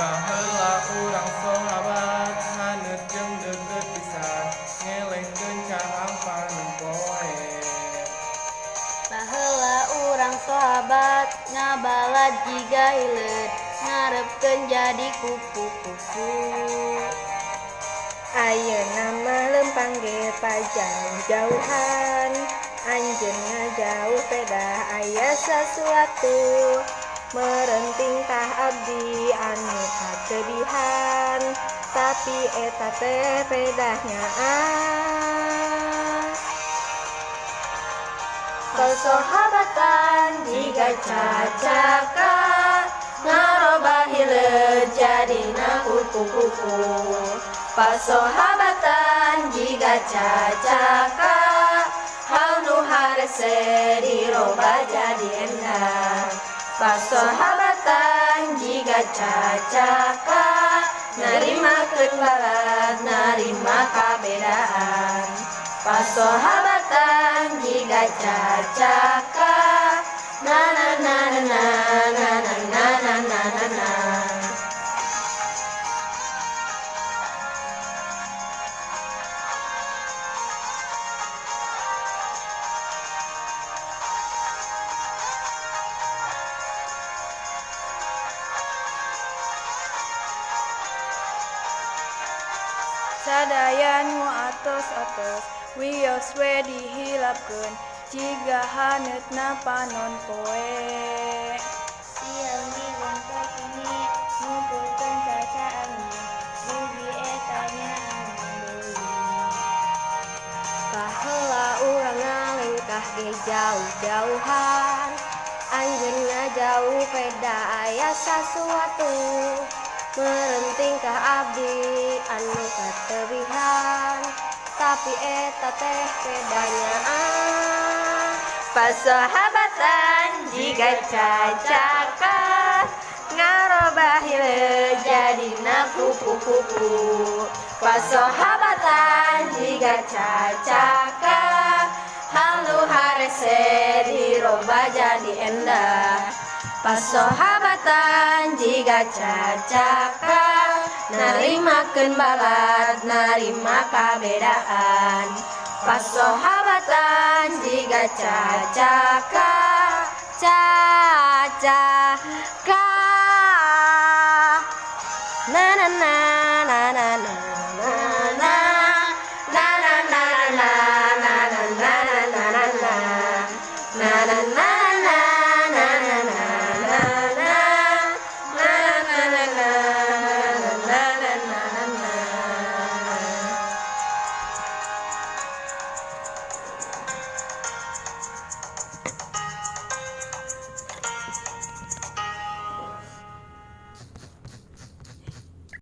Baheula urang sahabat haneut jeung deukeut pisan ngelehkeun ka ampanan poe. Baheula urang sahabat ngabalad jiga hileud ngarepkeun jadi kupu-kupu. Ayeuna mah lempang ge pajauh-jauhan, anjeun ngajauh pedah aya sasuatu, merenting tah abdi anu katebihan, tapi eta teh pedahnya Persahabatan jiga cacaka ngarobah hileud jadina kupu-kupu. Persahabatan jiga cacaka hal nu harese dirobah jadi endah. Persahabatan jiga cacaka narimakeun balad narima kabedaan. Persahabatan jiga cacaka na na na na na na na na na na na. sadaya nu atos-atos wios we dihilapkeun jiga haneutna panon poe. Siang di gontok ini ngumpulkeun caca angin rugi eta nya angin deui. Baheula urang ngalengkah ge jauh-jauhan, anjeun ngajauh peda aya sasuatu, merenting ka abdi anu katebihan, tapi eta teh pedanya Persahabatan jiga cacaka ngarobah hileud jadina kupu-kupu. Persahabatan jiga cacaka hal nu harese dirobah jadi endah. Persahabatan jiga cacaka narimakeun balad narima kabedaan. Persahabatan jiga cacaka cacaka